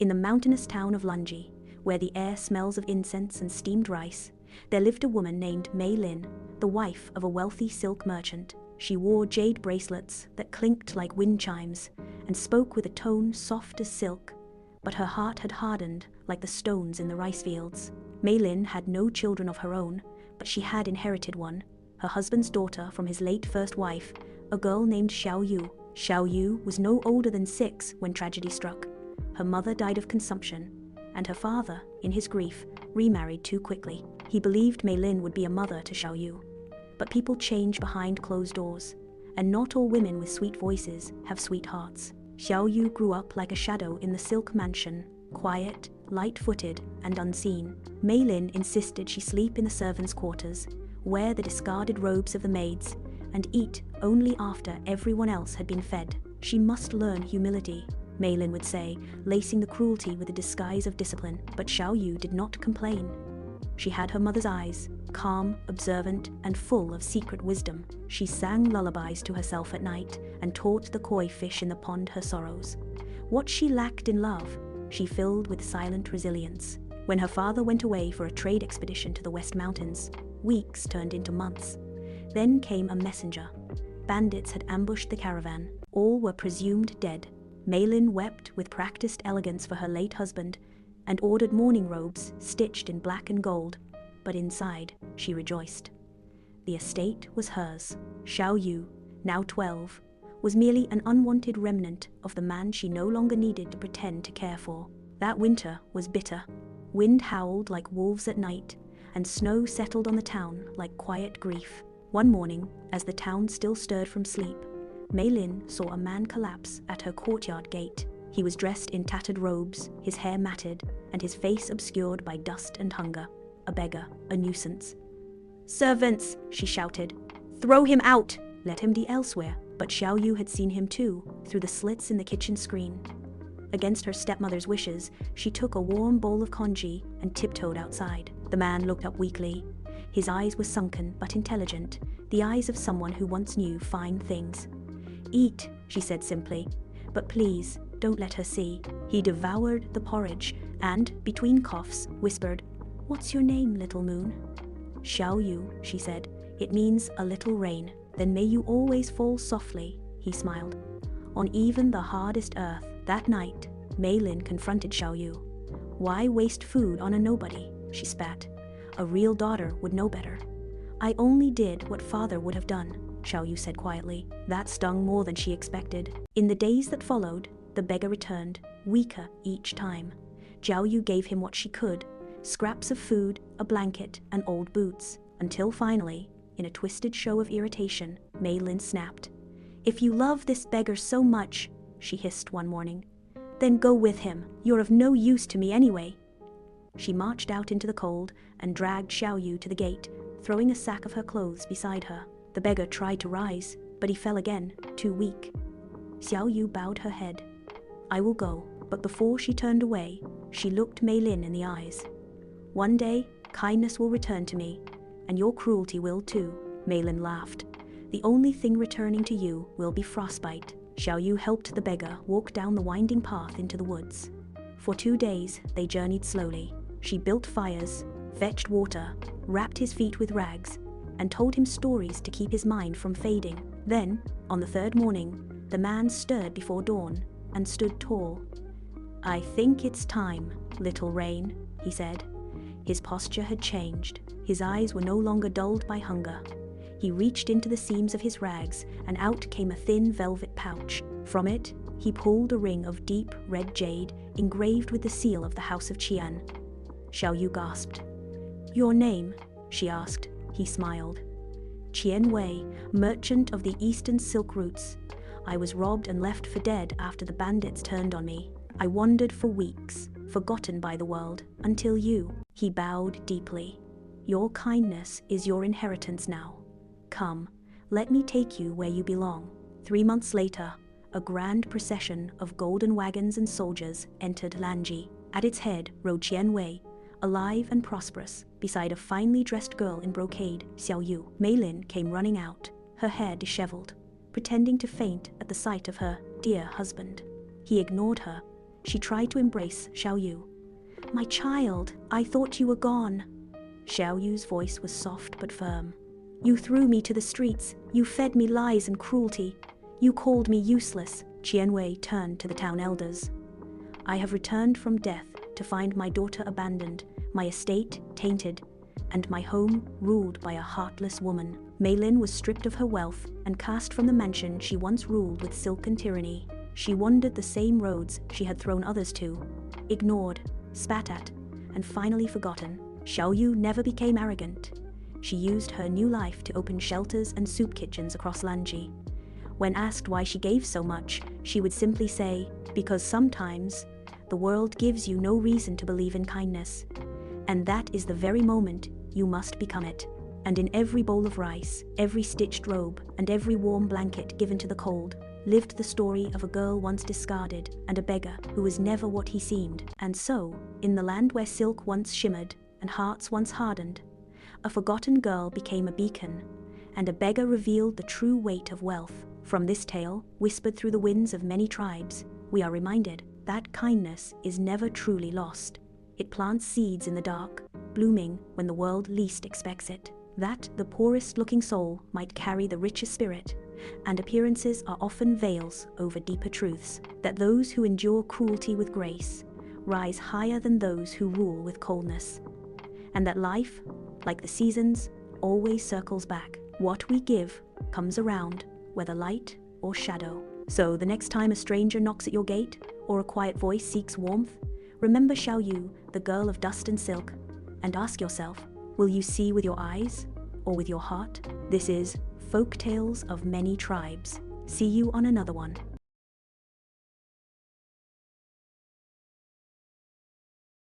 In the mountainous town of Lungi, where the air smells of incense and steamed rice, there lived a woman named Mei Lin, the wife of a wealthy silk merchant. She wore jade bracelets that clinked like wind chimes and spoke with a tone soft as silk, but her heart had hardened like the stones in the rice fields. Mei Lin had no children of her own, but she had inherited one, her husband's daughter from his late first wife, a girl named Xiao Yu. Xiao Yu was no older than 6 when tragedy struck. Her mother died of consumption, and her father, in his grief, remarried too quickly. He believed Mei Lin would be a mother to Xiao Yu. But people change behind closed doors, and not all women with sweet voices have sweet hearts. Xiao Yu grew up like a shadow in the silk mansion, quiet, light-footed, and unseen. Mei Lin insisted she sleep in the servants' quarters, wear the discarded robes of the maids, and eat only after everyone else had been fed. She must learn humility, Mei Lin would say, lacing the cruelty with a disguise of discipline. But Xiao Yu did not complain. She had her mother's eyes, calm, observant, and full of secret wisdom. She sang lullabies to herself at night and taught the koi fish in the pond her sorrows. What she lacked in love, she filled with silent resilience. When her father went away for a trade expedition to the West Mountains, weeks turned into months. Then came a messenger. Bandits had ambushed the caravan. All were presumed dead. Mei Lin wept with practiced elegance for her late husband and ordered mourning robes stitched in black and gold, but inside she rejoiced. The estate was hers. Xiao Yu, now 12, was merely an unwanted remnant of the man she no longer needed to pretend to care for. That winter was bitter. Wind howled like wolves at night, and snow settled on the town like quiet grief. One morning, as the town still stirred from sleep, Mei Lin saw a man collapse at her courtyard gate. He was dressed in tattered robes, his hair matted, and his face obscured by dust and hunger. A beggar, a nuisance. "Servants!" she shouted. "Throw him out! Let him be elsewhere." But Xiao Yu had seen him too, through the slits in the kitchen screen. Against her stepmother's wishes, she took a warm bowl of congee and tiptoed outside. The man looked up weakly. His eyes were sunken but intelligent, the eyes of someone who once knew fine things. "Eat," she said simply, "but please, don't let her see." He devoured the porridge and, between coughs, whispered, "What's your name, little moon?" "Xiao Yu," she said. "It means a little rain." "Then may you always fall softly," he smiled, "on even the hardest earth." That night, Mei Lin confronted Xiao Yu. "Why waste food on a nobody?" she spat. "A real daughter would know better." "I only did what father would have done," Xiao Yu said quietly. That stung more than she expected. In the days that followed, the beggar returned, weaker each time. Xiao Yu gave him what she could, scraps of food, a blanket, and old boots, until finally, in a twisted show of irritation, Mei Lin snapped. "If you love this beggar so much," she hissed one morning, "then go with him. You're of no use to me anyway." She marched out into the cold and dragged Xiao Yu to the gate, throwing a sack of her clothes beside her. The beggar tried to rise, but he fell again, too weak. Xiao Yu bowed her head. "I will go," but before she turned away, she looked Mei Lin in the eyes. "One day, kindness will return to me, and your cruelty will too." Mei Lin laughed. "The only thing returning to you will be frostbite." Xiao Yu helped the beggar walk down the winding path into the woods. For 2 days, they journeyed slowly. She built fires, fetched water, wrapped his feet with rags, and told him stories to keep his mind from fading. Then, on the 3rd morning, the man stirred before dawn and stood tall. "I think it's time, little rain," he said. His posture had changed. His eyes were no longer dulled by hunger. He reached into the seams of his rags, and out came a thin velvet pouch. From it, he pulled a ring of deep red jade engraved with the seal of the House of Qian. Xiao Yu gasped. "Your name?" she asked. He smiled. "Qian Wei, merchant of the eastern silk routes. I was robbed and left for dead after the bandits turned on me. I wandered for weeks, forgotten by the world, until you." He bowed deeply. "Your kindness is your inheritance now. Come, let me take you where you belong." 3 months later, a grand procession of golden wagons and soldiers entered Lanji. At its head rode Qian Wei, alive and prosperous, beside a finely dressed girl in brocade, Xiao Yu. Mei Lin came running out, her hair disheveled, pretending to faint at the sight of her dear husband. He ignored her, she tried to embrace Xiao Yu. "My child, I thought you were gone." Xiao Yu's voice was soft but firm. "You threw me to the streets, you fed me lies and cruelty. You called me useless." Qianwei turned to the town elders. "I have returned from death to find my daughter abandoned, my estate tainted, and my home ruled by a heartless woman." Mei Lin was stripped of her wealth and cast from the mansion she once ruled with silken tyranny. She wandered the same roads she had thrown others to, ignored, spat at, and finally forgotten. Xiao Yu never became arrogant. She used her new life to open shelters and soup kitchens across Lanji. When asked why she gave so much, she would simply say, "Because sometimes the world gives you no reason to believe in kindness. And that is the very moment you must become it." And in every bowl of rice, every stitched robe, and every warm blanket given to the cold, lived the story of a girl once discarded and a beggar who was never what he seemed. And so, in the land where silk once shimmered and hearts once hardened, a forgotten girl became a beacon, and a beggar revealed the true weight of wealth. From this tale, whispered through the winds of many tribes, we are reminded that kindness is never truly lost. It plants seeds in the dark, blooming when the world least expects it. That the poorest looking soul might carry the richest spirit, and appearances are often veils over deeper truths. That those who endure cruelty with grace rise higher than those who rule with coldness. And that life, like the seasons, always circles back. What we give comes around, whether light or shadow. So the next time a stranger knocks at your gate, or a quiet voice seeks warmth, remember Xiao Yu, the girl of dust and silk, and ask yourself, will you see with your eyes or with your heart? This is Folktales of Many Tribes. See you on another one.